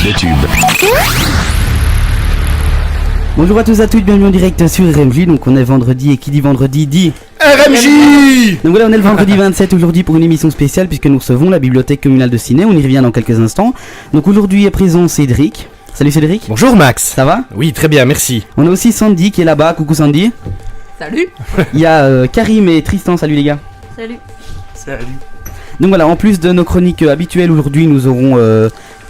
les tubes. Bonjour à tous et à toutes, bienvenue en direct sur RMJ. Donc on est vendredi et qui dit vendredi dit RMJ. Donc voilà, on est le vendredi 27 aujourd'hui pour une émission spéciale puisque nous recevons la bibliothèque communale de Ciney. On y revient dans quelques instants. Donc aujourd'hui est présent Cédric. Salut Cédric. Bonjour Max. Ça va? Oui, très bien, merci. On a aussi Sandy qui est là-bas. Coucou Sandy. Salut. Il y a Karim et Tristan. Salut les gars. Salut. Salut. Donc voilà, en plus de nos chroniques habituelles, aujourd'hui nous aurons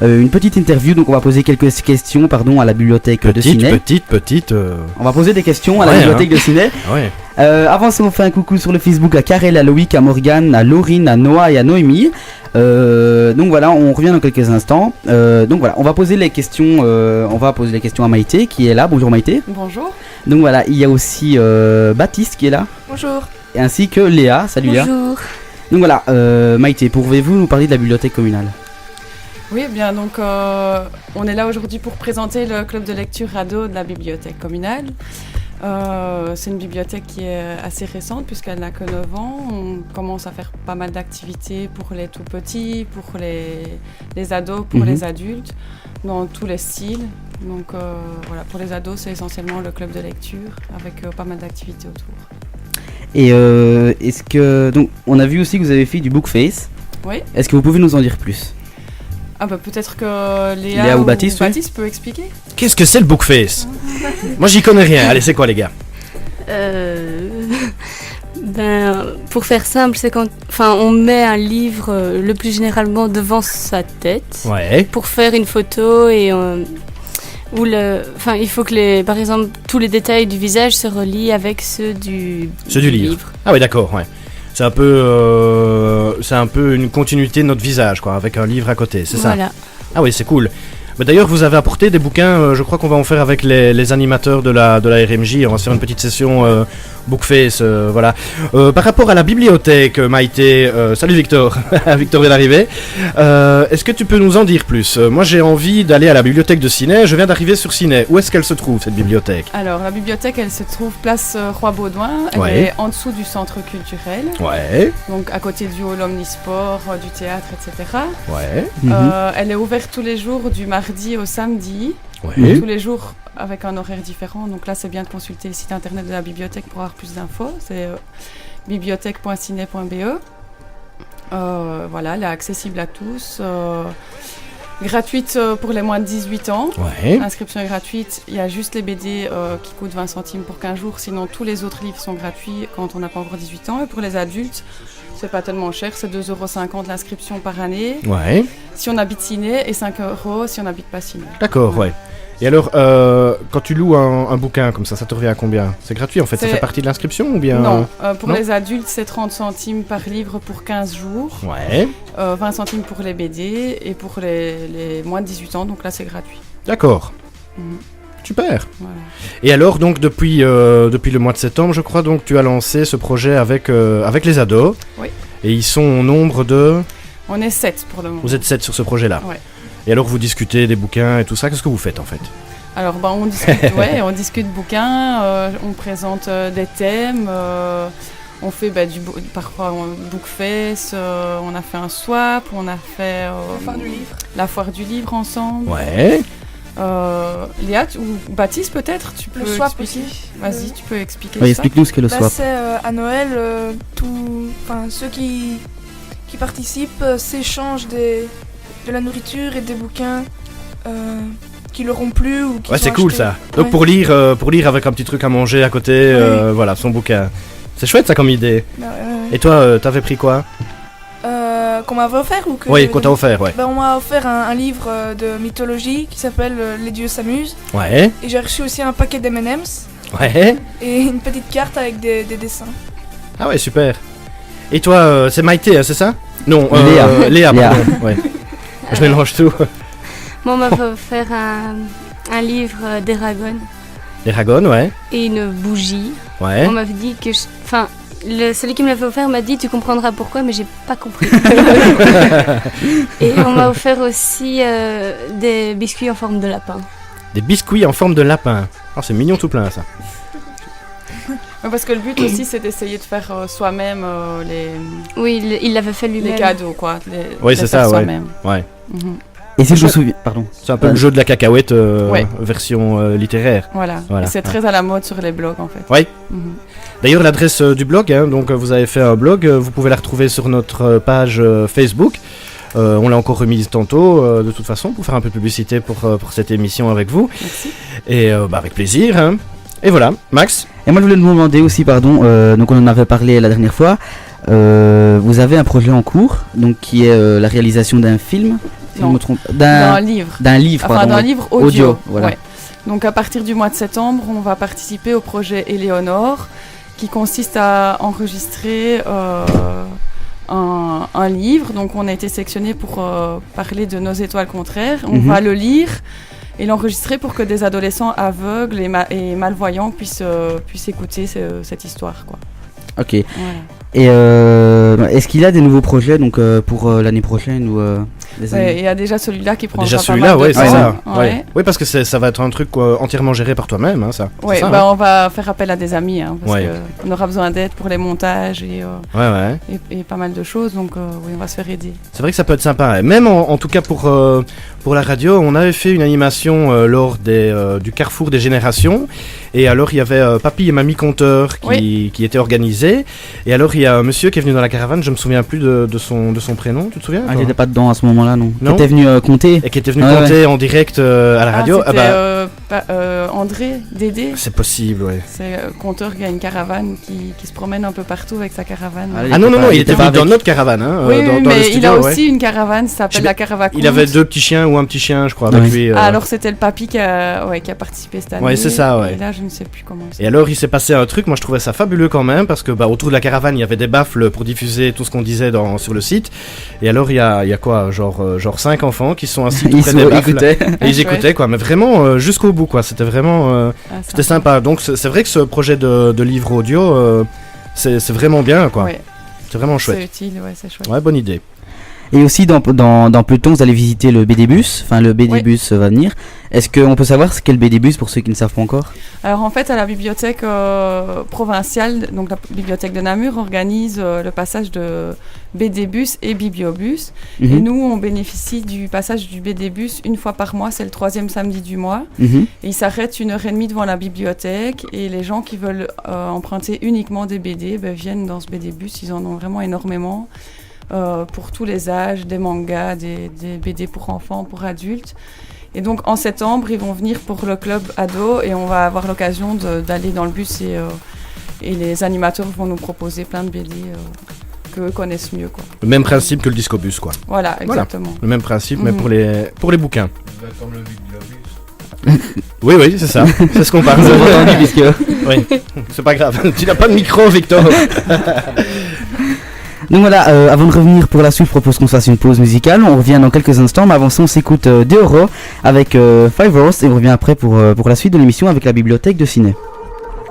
une petite interview. Donc on va poser quelques questions à la bibliothèque de Ciney. Petite. On va poser des questions à la Ouais, bibliothèque de Ciney. Ouais. Avant ça, on fait un coucou sur le Facebook à Karel, à Loïc, à Morgane, à Laurine, à Noah et à Noémie. Donc voilà, on revient dans quelques instants. Donc voilà, on va poser les questions. À Maïté qui est là. Bonjour Maïté. Bonjour. Donc voilà, il y a aussi Baptiste qui est là. Bonjour. Et ainsi que Léa. Salut Léa. Bonjour. Donc voilà, Maïté, pouvez-vous nous parler de la bibliothèque communale? Oui, bien donc on est là aujourd'hui pour présenter le club de lecture ado de la bibliothèque communale. C'est une bibliothèque qui est assez récente puisqu'elle n'a que 9 ans. On commence à faire pas mal d'activités pour les tout petits, pour les ados, pour les adultes, dans tous les styles. Donc voilà, pour les ados, c'est essentiellement le club de lecture avec pas mal d'activités autour. Et est-ce que... Donc on a vu aussi que vous avez fait du bookface. Oui. Est-ce que vous pouvez nous en dire plus? Ah bah peut-être que Léa ou Baptiste, oui. Baptiste peut expliquer. Qu'est-ce que c'est le bookface? Moi j'y connais rien. Allez, c'est quoi les gars? Pour faire simple, c'est quand on met un livre le plus généralement devant sa tête pour faire une photo et il faut que par exemple tous les détails du visage se relient avec ceux du livre. Ah oui, d'accord, ouais. C'est un peu une continuité de notre visage, quoi, avec un livre à côté, c'est ça? Voilà. Ah oui, c'est cool. Mais d'ailleurs, vous avez apporté des bouquins, je crois qu'on va en faire avec les animateurs de la RMJ. On va se faire une petite session bookface, voilà. Par rapport à la bibliothèque, Maïté, salut Victor, Victor vient d'arriver. Est-ce que tu peux nous en dire plus? Moi, j'ai envie d'aller à la bibliothèque de Ciney. Je viens d'arriver sur Ciney. Où est-ce qu'elle se trouve, cette bibliothèque? Alors, la bibliothèque, elle se trouve place Roi-Baudouin. Elle est en dessous du centre culturel. Ouais. Donc, à côté du hall omnisport, du théâtre, etc. Ouais. Elle est ouverte tous les jours du mardi au samedi. Ouais. Tous les jours avec un horaire différent. Donc là, c'est bien de consulter le site internet de la bibliothèque pour avoir plus d'infos. C'est bibliothèque.ciney.be. Voilà, elle est accessible à tous. Gratuite pour les moins de 18 ans. Ouais. L'inscription est gratuite. Il y a juste les BD qui coûtent 20 centimes pour 15 jours. Sinon, tous les autres livres sont gratuits quand on n'a pas encore 18 ans. Et pour les adultes, c'est pas tellement cher. C'est 2,50 € l'inscription par année. Ouais. Si on habite Ciney et 5 € si on n'habite pas Ciney. D'accord, ouais. Et alors, quand tu loues un bouquin comme ça te revient à combien? C'est gratuit en fait, ça fait partie de l'inscription ou bien? Non, pour les adultes, c'est 30 centimes par livre pour 15 jours. Ouais. 20 centimes pour les BD et pour les moins de 18 ans, donc là c'est gratuit. D'accord. Super. Voilà. Et alors, donc, depuis le mois de septembre, je crois, donc, tu as lancé ce projet avec les ados. Oui. Et ils sont au nombre de... On est 7 pour le moment. Vous êtes 7 sur ce projet-là. Ouais. Et alors, vous discutez des bouquins et tout ça. Qu'est-ce que vous faites, en fait? Alors, on discute, on discute bouquins, on présente des thèmes, on fait parfois un bookface, on a fait un swap, on a fait la foire du livre ensemble. Ouais. Léa ou Baptiste peut-être, tu peux le swap expliquer. aussi. Vas-y, tu peux expliquer Oui, ça. explique-nous ce qu'est le swap. C'est à Noël, ceux qui participent s'échangent de la nourriture et des bouquins qui leur ont plu ou qui Ouais, sont c'est cool achetés. ça. Donc, pour lire avec un petit truc à manger à côté, voilà, son bouquin. C'est chouette ça comme idée. Et toi, t'avais pris quoi? Qu'on m'avait offert ou que Oui, qu'on t'a offert, ouais. On m'a offert un livre de mythologie qui s'appelle Les dieux s'amusent. Ouais. Et j'ai reçu aussi un paquet d'M&M's Ouais. et une petite carte avec des dessins. Ah ouais, super. Et toi, c'est Maïté, hein, c'est ça? Non, Léa. Léa, pardon. Ouais. Je mélange tout. Moi, on m'a offert un livre d'Eragon Les Ragones, ouais. et une bougie. Ouais. On m'avait dit que... celui qui me l'avait offert m'a dit tu comprendras pourquoi, mais j'ai pas compris. Et on m'a offert aussi des biscuits en forme de lapin. Des biscuits en forme de lapin. Oh, c'est mignon tout plein ça. Parce que le but aussi c'est d'essayer de faire soi-même Oui, il l'avait fait lui-même. les cadeaux quoi. Oui, c'est ça, ouais. soi-même. Ouais. Et si je me souviens, pardon. C'est un peu le jeu de la cacahuète Ouais. version littéraire. Voilà. Voilà. Et c'est très à la mode sur les blogs en fait. Oui. Mhm. D'ailleurs, l'adresse du blog, hein, donc vous avez fait un blog, vous pouvez la retrouver sur notre page Facebook. On l'a encore remise tantôt, de toute façon, pour faire un peu de publicité pour cette émission avec vous. Merci. Et avec plaisir. Hein. Et voilà, Max. Et moi je voulais vous demander aussi, pardon, donc on en avait parlé la dernière fois, vous avez un projet en cours, donc qui est la réalisation d'un film, si je Non. me trompe, D'un livre. d'un livre, Enfin, pardon, d'un livre audio. voilà. Ouais. Donc à partir du mois de septembre, on va participer au projet Éléonore, qui consiste à enregistrer un livre. Donc on a été sélectionné pour parler de Nos étoiles contraires. On Mhm. va le lire et l'enregistrer pour que des adolescents aveugles et malvoyants puissent écouter cette histoire, quoi. Ok. Voilà. Et est-ce qu'il y a des nouveaux projets donc pour l'année prochaine ou les Ouais, années il y a déjà celui-là qui prendra Déjà pas celui-là, mal de ouais, c'est temps. ça. Ouais. Ouais. Oui, parce que ça va être un truc entièrement géré par toi-même, hein, ça. C'est Ouais, ça, bah, hein. on va faire appel à des amis, hein, parce Ouais. qu'on aura besoin d'aide pour les montages Ouais. et pas mal de choses, donc oui, on va se faire aider. C'est vrai que ça peut être sympa. Et même en tout cas pour la radio, on avait fait une animation lors du Carrefour des Générations. Et alors il y avait Papy et Mamie Conteur qui étaient organisés. Et alors il y a un monsieur qui est venu dans la caravane, je me souviens plus de son prénom, tu te souviens Ah, toi j'étais pas dedans à ce moment-là, non. Non. Qui était venu compter. Et qui était venu Ouais, compter en direct à la radio. C'était André, Dédé. C'est possible, ouais. C'est Conteur qui a une caravane qui se promène un peu partout avec sa caravane. Ah, Ah non, était pas- il il était était pas venu dans avec. notre caravane, hein, Oui, dans, oui, dans le mais studio, il a ouais. aussi une caravane, ça s'appelle Je- la Caravacourte. Il avait 2 petits chiens ou un petit chien, je crois, avec Ouais. lui. Ah, alors c'était le papy qui a participé cette année. Ouais, c'est ça, ouais. Et là, je ne sais plus comment. Et alors il s'est passé un truc, moi je trouvais ça fabuleux quand même, parce que autour de la caravane il y avait des baffles pour diffuser tout ce qu'on disait sur le site. Et alors il y a quoi, genre 5 enfants qui sont assis tout Ils près des baffles. écoutaient. Et ils chouette. écoutaient quoi, mais vraiment jusqu'au bout quoi, c'était vraiment c'était sympa. Donc c'est vrai que ce projet de livre audio, c'est vraiment bien quoi, Ouais, c'est vraiment c'est chouette. utile, ouais, c'est chouette. Ouais, bonne idée. Et aussi dans peu de temps vous allez visiter le BD Bus, enfin le BD Oui. Bus va venir. Est-ce qu'on peut savoir ce qu'est le BD Bus pour ceux qui ne savent pas encore? Alors en fait, à la bibliothèque provinciale, donc la bibliothèque de Namur, organise le passage de BD-bus et Bibliobus. Et Mhm. nous, on bénéficie du passage du BD-bus une fois par mois, c'est le 3e samedi du mois. Mhm. Et il s'arrête 1h30 devant la bibliothèque et les gens qui veulent emprunter uniquement des BD viennent dans ce BD-bus, ils en ont vraiment énormément. Pour tous les âges, des mangas, des BD pour enfants, pour adultes. Et donc en septembre, ils vont venir pour le club ado et on va avoir l'occasion d'aller dans le bus et les animateurs vont nous proposer plein de BD qu'eux connaissent mieux, quoi. Le même principe que le discobus quoi. Voilà, exactement. Le même principe mais Mhm. pour les bouquins. Oui, c'est ça. C'est ce qu'on parle. Vous avez entendu puisque... Oui, c'est pas grave. Tu n'as pas de micro, Victor. Donc voilà, avant de revenir pour la suite, je propose qu'on fasse une pause musicale. On revient dans quelques instants, mais avant ça, on s'écoute Deoro avec Five Horse et on revient après pour la suite de l'émission avec la bibliothèque de Ciné.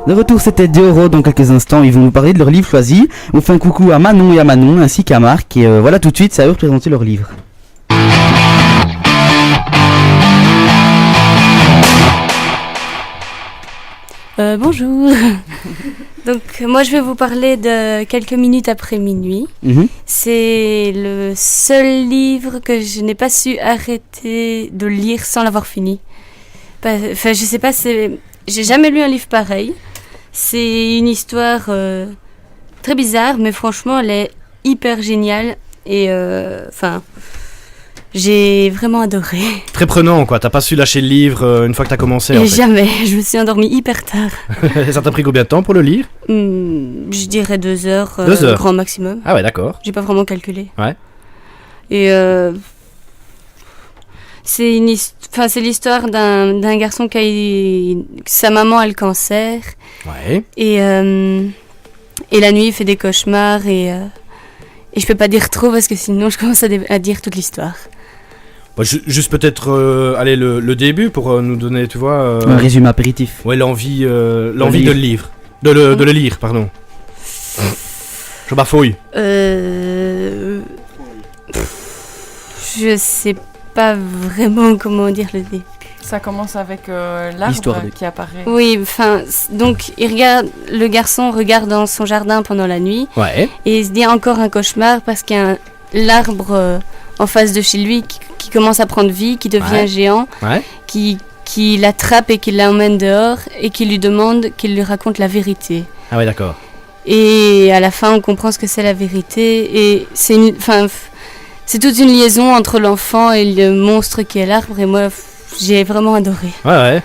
De retour, c'était Deoro dans quelques instants. Ils vont nous parler de leur livre choisi. On fait un coucou à Manon et à Manon ainsi qu'à Marc. Et voilà, tout de suite, ça va présenter leur livre. Bonjour. Donc moi je vais vous parler de Quelques minutes après minuit. Mhm. C'est le seul livre que je n'ai pas su arrêter de lire sans l'avoir fini. Enfin je sais pas, j'ai jamais lu un livre pareil. C'est une histoire très bizarre, mais franchement elle est hyper géniale et j'ai vraiment adoré. Très prenant quoi, t'as pas su lâcher le livre une fois que t'as commencé en Et fait. jamais, je me suis endormie hyper tard. Ça t'a pris combien de temps pour le lire? Je dirais 2 heures, 2 heures. grand maximum. Ah ouais, d'accord. J'ai pas vraiment calculé. Ouais. Et c'est l'histoire d'un garçon sa maman a le cancer Ouais. et la nuit il fait des cauchemars et je peux pas dire trop parce que sinon je commence à dire toute l'histoire. Bah, juste peut-être aller le début pour nous donner, tu vois. Un résumé apéritif. Ouais, l'envie lire. de le livre. De le lire, pardon. Je bafouille. Je sais pas vraiment comment dire le début. Ça commence avec L'histoire l'arbre de- qui apparaît. Oui, donc le garçon regarde dans son jardin pendant la nuit Ouais. et il se dit encore un cauchemar parce qu'il y a l'arbre en face de chez lui qui commence à prendre vie, qui devient géant, qui l'attrape et qui l'emmène dehors et qui lui demande qu'il lui raconte la vérité. Ah ouais, d'accord. Et à la fin, on comprend ce que c'est la vérité. Et c'est toute une liaison entre l'enfant et le monstre qui est l'arbre. Et moi, j'ai vraiment adoré. Ouais.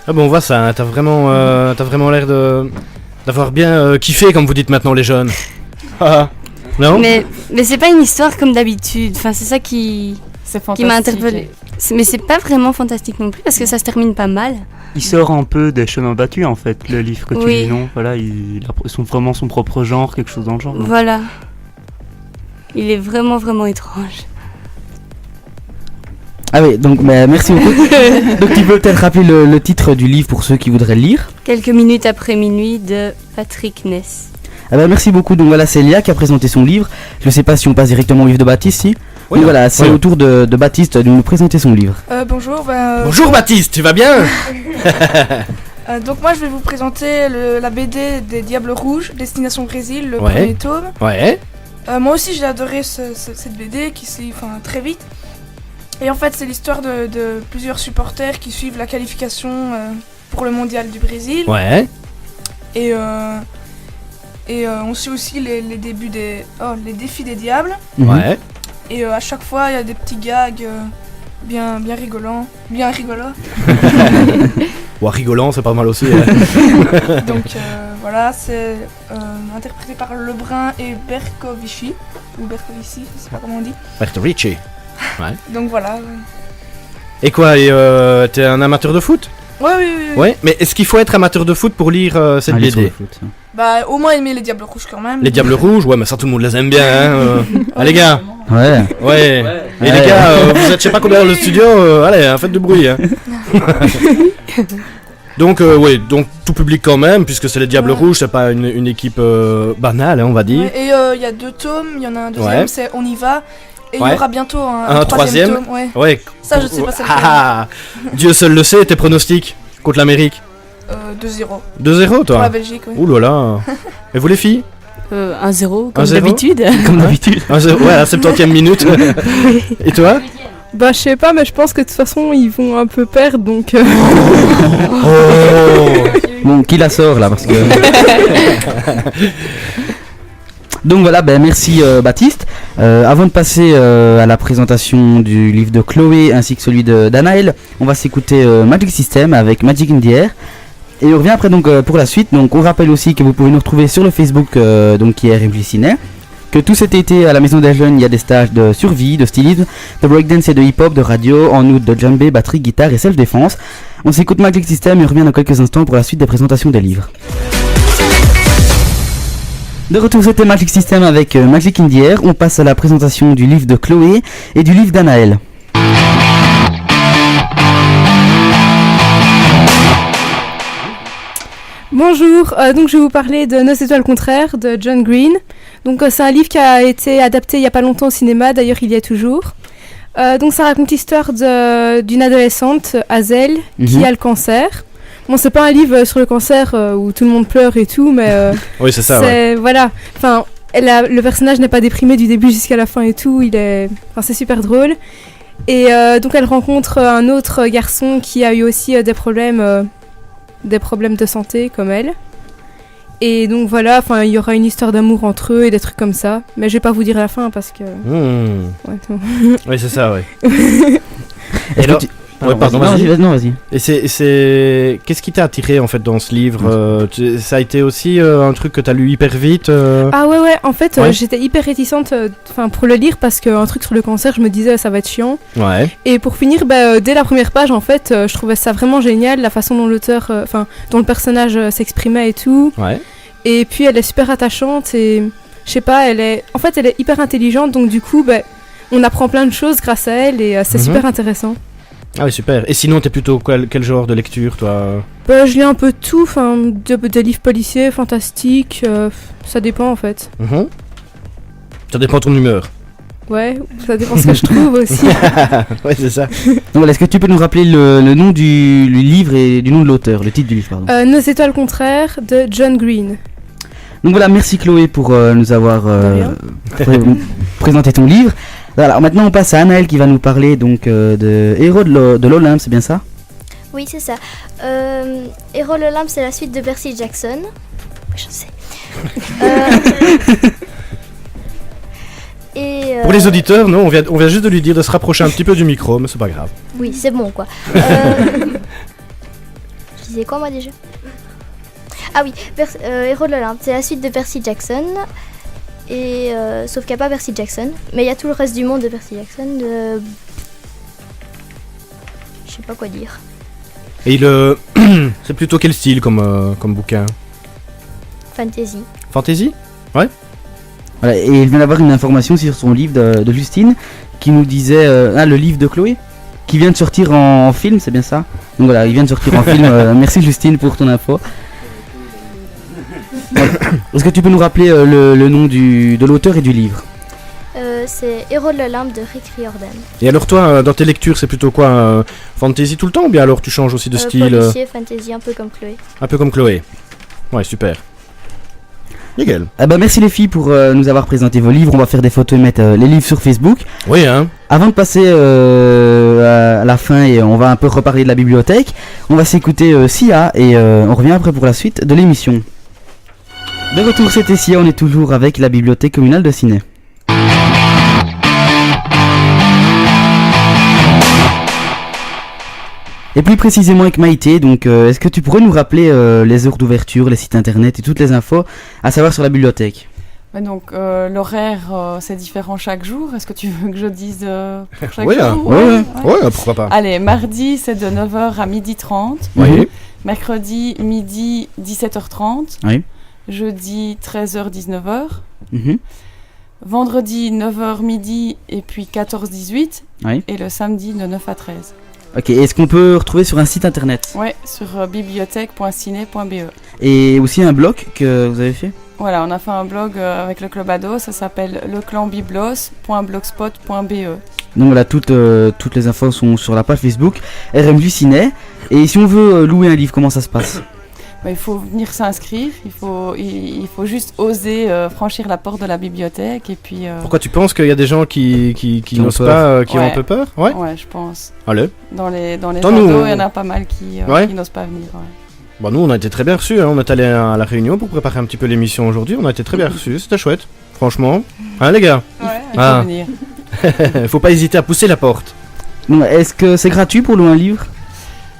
Ah bon, on voit ça, hein. T'as vraiment l'air d'avoir bien kiffé, comme vous dites maintenant les jeunes. Non ? Mais c'est pas une histoire comme d'habitude. Enfin, c'est ça qui m'a interpellée. Mais c'est pas vraiment fantastique non plus, parce que ça se termine pas mal. Il sort un peu des chemins battus, en fait, le livre que tu lis, non ? Voilà, il a vraiment son propre genre, quelque chose dans le genre. Non ? Voilà. Il est vraiment, vraiment étrange. Ah oui, donc merci beaucoup. Donc tu peux peut-être rappeler le titre du livre pour ceux qui voudraient le lire. Quelques minutes après minuit de Patrick Ness. Ah bah merci beaucoup. Donc voilà, c'est Léa qui a présenté son livre. Je sais pas si on passe directement au livre de Baptiste, si. Oui, voilà, c'est au tour de Baptiste de nous présenter son livre. Bonjour. Bonjour Baptiste, tu vas bien ? Donc moi je vais vous présenter la BD des Diables Rouges, Destination Brésil, le premier tome. Ouais. Moi aussi j'ai adoré cette BD qui se lit très vite. Et en fait c'est l'histoire de plusieurs supporters qui suivent la qualification pour le mondial du Brésil. Ouais. Et on suit aussi les défis des diables. Ouais. Et à chaque fois il y a des petits gags bien rigolos. Ouais, rigolant, c'est pas mal aussi. Donc voilà, c'est interprété par Lebrun et Bercovici, ou Bercovici, je sais pas comment on dit. Bercovici. Ouais. Donc voilà. Et quoi, t'es un amateur de foot ? Oui. Ouais, mais est-ce qu'il faut être amateur de foot pour lire cette BD ? Bah au moins aimer les Diables Rouges quand même. Les Diables Rouges, ouais, mais ça tout le monde les aime bien, hein. Allez gars. Ouais. Et les gars, vous êtes je sais pas combien dans le studio, allez, faites du bruit, hein. Donc donc tout public quand même, puisque c'est les Diables Rouges, c'est pas une équipe banale, hein, on va dire. Ouais, et il y a 2 tomes, il y en a un deuxième, c'est On y va. Et il y aura bientôt un troisième tome. Ouais. Ça je sais pas, c'est lequel. Dieu seul le sait, tes pronostics contre l'Amérique. 2-0. 2-0 toi. Pour la Belgique, oui. Ouh là là. Et vous les filles 1-0 comme d'habitude. Comme d'habitude. 1-0, ouais, à la 70e minute. Et toi ? Bah je sais pas, mais je pense que de toute façon ils vont un peu perdre, donc... Bon, qui la sort là, parce que... Donc voilà, merci Baptiste. Avant de passer à la présentation du livre de Chloé ainsi que celui d'Anaël, on va s'écouter Magic System avec Magic in the Air. Et on revient après donc pour la suite. Donc on rappelle aussi que vous pouvez nous retrouver sur le Facebook donc qui est RMJ Ciné. Que tout cet été à la Maison des Jeunes, il y a des stages de survie, de stylisme, de breakdance et de hip-hop, de radio, en août de djembé, batterie, guitare et self-défense. On s'écoute Magic System et on revient dans quelques instants pour la suite des présentations des livres. De retour, c'était Magic System avec Magic in the Air. On passe à la présentation du livre de Chloé et du livre d'Anaël. Bonjour, donc je vais vous parler de Nos étoiles contraires de John Green. Donc c'est un livre qui a été adapté il n'y a pas longtemps au cinéma, d'ailleurs il y est toujours. Donc ça raconte l'histoire d'une adolescente, Hazel, qui a le cancer. Bon, c'est pas un livre sur le cancer où tout le monde pleure et tout, mais oui, c'est ça, ouais. Voilà, enfin, le personnage n'est pas déprimé du début jusqu'à la fin et tout, c'est super drôle. Et donc elle rencontre un autre garçon qui a eu aussi des problèmes de santé comme elle. Et donc voilà, enfin il y aura une histoire d'amour entre eux et des trucs comme ça, mais je vais pas vous dire la fin parce que oui, c'est ça, ouais. Et alors pardon, vas-y. Et c'est qu'est-ce qui t'a attiré en fait dans ce livre ça a été aussi un truc que t'as lu hyper vite Ah ouais, en fait j'étais hyper réticente pour le lire parce qu'un truc sur le cancer, je me disais ça va être chiant. Ouais. Et pour finir, dès la première page en fait, je trouvais ça vraiment génial, la façon dont l'auteur, dont le personnage s'exprimait et tout. Ouais. Et puis elle est super attachante et je sais pas, elle est hyper intelligente, donc du coup on apprend plein de choses grâce à elle et c'est super intéressant. Ah oui, super. Et sinon, t'es plutôt quel genre de lecture, toi ? Je lis un peu de tout, de livres policiers, fantastiques, ça dépend en fait. Ça dépend de ton humeur. Ouais, ça dépend ce que je trouve aussi. Ouais, c'est ça. Donc, est-ce que tu peux nous rappeler le nom du livre et du nom de l'auteur, le titre du livre, pardon. Nos étoiles contraires de John Green. Donc voilà, merci Chloé pour nous avoir présenté ton livre. Voilà, maintenant on passe à Anaël qui va nous parler donc de Héros de l'Olympe, c'est bien ça? Oui, c'est ça. Héros de l'Olympe, c'est la suite de Percy Jackson. Je sais. Pour les auditeurs, non, on vient juste de lui dire de se rapprocher un petit peu du micro, mais c'est pas grave. Oui, c'est bon quoi. Je disais quoi moi déjà? Ah oui, Héros de l'Olympe, c'est la suite de Percy Jackson. Et sauf qu'il n'y a pas Percy Jackson, mais il y a tout le reste du monde de Percy Jackson. Je sais pas quoi dire. Et c'est plutôt quel style comme bouquin? Fantasy. Fantasy? Ouais. Voilà, et il vient d'avoir une information sur son livre de Justine qui nous disait le livre de Chloé qui vient de sortir en film, c'est bien ça? Donc voilà, il vient de sortir en film. Merci Justine pour ton info. Est-ce que tu peux nous rappeler le nom de l'auteur et du livre? C'est Héros de l'Olympe de Rick Riordan. Et alors toi, dans tes lectures, c'est plutôt quoi, fantasy tout le temps ou bien alors tu changes aussi de style? Policier, fantasy, un peu comme Chloé. Un peu comme Chloé. Ouais, super. Nickel. Merci les filles pour nous avoir présenté vos livres. On va faire des photos et mettre les livres sur Facebook. Oui, hein. Avant de passer à la fin et on va un peu reparler de la bibliothèque, on va s'écouter Sia et on revient après pour la suite de l'émission. De retour, c'était Sia, on est toujours avec la bibliothèque communale de Ciney. Et plus précisément avec Maïté, donc est-ce que tu pourrais nous rappeler les heures d'ouverture, les sites internet et toutes les infos à savoir sur la bibliothèque? Donc l'horaire c'est différent chaque jour. Est-ce que tu veux que je dise pour chaque oui, jour? Ouais, pourquoi pas. Allez, mardi c'est de 9h à 12h30. Oui. Mercredi midi 17h30. Oui. Jeudi 13h 19h. Vendredi 9h midi et puis 14-18. Oui. Et le samedi de 9 à 13. Ok, est-ce qu'on peut retrouver sur un site internet? Ouais, sur bibliothèque.ciné.be. Et aussi un blog que vous avez fait? Voilà, on a fait un blog avec le Club Ado, ça s'appelle leclanbiblos.blogspot.be. Donc voilà, toutes les infos sont sur la page Facebook RMJ Ciné. Et si on veut louer un livre, comment ça se passe? Il faut venir s'inscrire, il faut juste oser franchir la porte de la bibliothèque et puis... Pourquoi tu penses qu'il y a des gens qui n'osent pas, qui ont un peu peur? Ouais, je pense. Allez. Dans les ados, il y en a pas mal qui n'osent pas venir. Ouais. Bon, nous on a été très bien reçus, hein. On est allé à la réunion pour préparer un petit peu l'émission aujourd'hui, on a été très bien reçus, c'était chouette, franchement. Hein les gars? Il faut venir. Faut pas hésiter à pousser la porte. Non, est-ce que c'est gratuit pour louer un livre?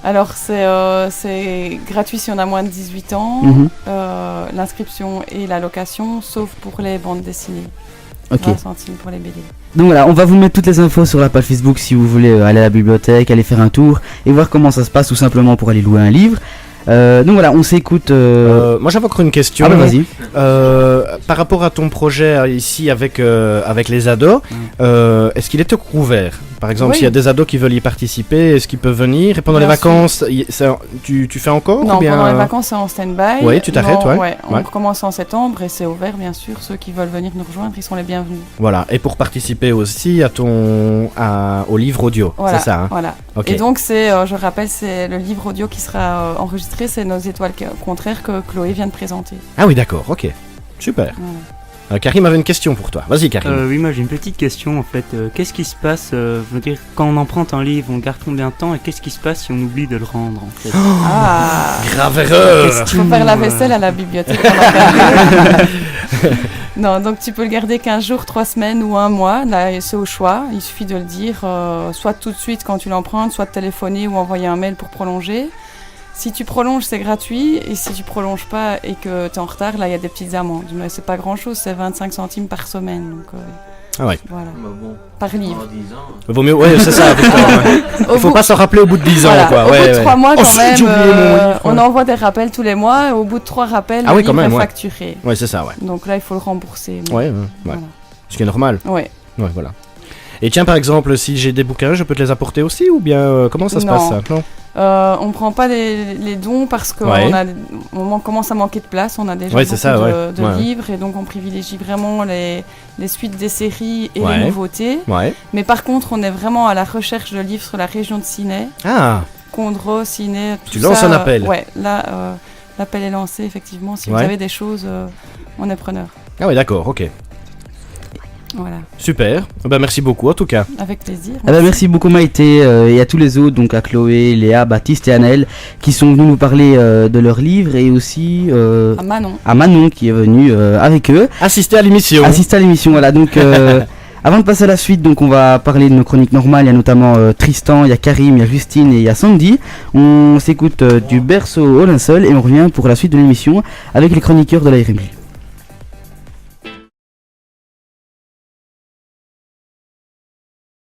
Alors c'est gratuit si on a moins de 18 ans, l'inscription et la location, sauf pour les bandes dessinées. 20 centimes pour les BD. Donc voilà, on va vous mettre toutes les infos sur la page Facebook si vous voulez aller à la bibliothèque, aller faire un tour et voir comment ça se passe tout simplement pour aller louer un livre. Donc voilà, on s'écoute. Moi j'avais encore une question. Ah bah vas-y. Par rapport à ton projet ici avec les ados, est-ce qu'il est ouvert? Par exemple, s'il y a des ados qui veulent y participer, est-ce qu'ils peuvent venir? Et pendant les vacances, tu fais encore? Non, ou bien... pendant les vacances c'est en stand-by. Oui, tu t'arrêtes, on recommence en septembre et c'est ouvert bien sûr. Ceux qui veulent venir nous rejoindre, ils sont les bienvenus. Voilà, et pour participer aussi au livre audio, voilà, c'est ça hein? Voilà. Okay. Et donc je rappelle, c'est le livre audio qui sera enregistré, c'est Nos étoiles contraires que Chloé vient de présenter. Ah oui, d'accord, ok, super. Karim avait une question pour toi. Vas-y Karim. Oui, moi j'ai une petite question en fait. Qu'est-ce qui se passe je veux dire, quand on emprunte un livre, on garde combien de temps et qu'est-ce qui se passe si on oublie de le rendre en fait? Grave erreur. Il faut faire la vaisselle à la bibliothèque. Non, donc tu peux le garder 15 jours, 3 semaines ou 1 mois. Là, c'est au choix. Il suffit de le dire soit tout de suite quand tu l'empruntes, soit de téléphoner ou envoyer un mail pour prolonger. Si tu prolonges, c'est gratuit, et si tu prolonges pas et que tu es en retard, là, il y a des petites amendes. Mais c'est pas grand-chose, c'est 25 centimes par semaine. Donc, ah ouais. Voilà. Par livre. Vaut mieux, ouais, c'est ça. Il faut pas s'en rappeler au bout de 10 ans, quoi. Au bout de 3 mois, quand même, on envoie des rappels tous les mois, et au bout de 3 rappels, le livre est facturé. Ouais, c'est ça, ouais. Donc là, il faut le rembourser. Ouais. Voilà. Ce qui est normal. Ouais. Ouais, voilà. Et tiens, par exemple, si j'ai des bouquins, je peux te les apporter aussi, ou bien comment ça se passe ça? Non. On prend pas les dons parce qu'on commence à manquer de place, on a déjà beaucoup de livres et donc on privilégie vraiment les suites des séries et les nouveautés. Ouais. Mais par contre, on est vraiment à la recherche de livres sur la région de Ciney. Ah. Condro, Ciney, tout ça. Tu lances un appel. Ouais, là, l'appel est lancé effectivement. Si vous avez des choses, on est preneur. Ah ouais, d'accord, ok. Voilà. Super, merci beaucoup en tout cas. Avec plaisir. Merci beaucoup Maïté et à tous les autres, donc à Chloé, Léa, Baptiste et Annelle qui sont venus nous parler de leur livre et aussi à Manon qui est venue avec eux. Assister à l'émission, voilà, donc avant de passer à la suite, donc on va parler de nos chroniques normales. Il y a notamment Tristan, il y a Karim, il y a Justine et il y a Sandy. On s'écoute du berceau au linceul et on revient pour la suite de l'émission avec les chroniqueurs de la RMJ.